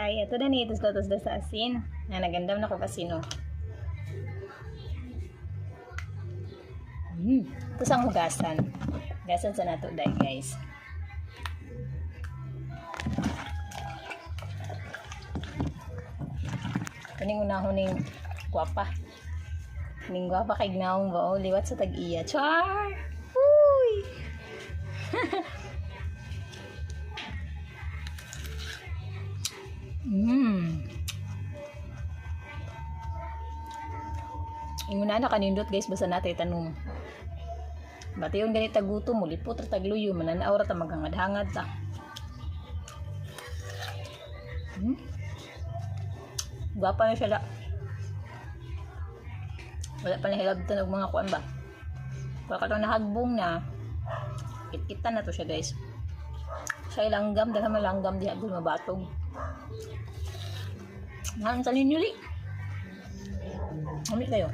Hi! Ito na ni Tos da sa asin. Na nagandam na ko kasino. Ito sang hugasan. Hugasan sa nato dahil guys. Kaning unahon ning guwapa. Ning guwapa kay gnaong ba o liwat sa tag-iya. Char! Uy! Inguna na kanindot guys basta natay tanong. Bati yung ganit taguto mo lipot ra tagluyo mananaw ra ta maghangad-hangad ta. Gwapa na siya la. Wala pa nahilabtan og mga kuan ba. Wala ka nahagbong na. Kit-kita na to siya guys. Siya langgam dahil malanggam diha doon mabatog. Nahan sa linyuli. Amit kayo.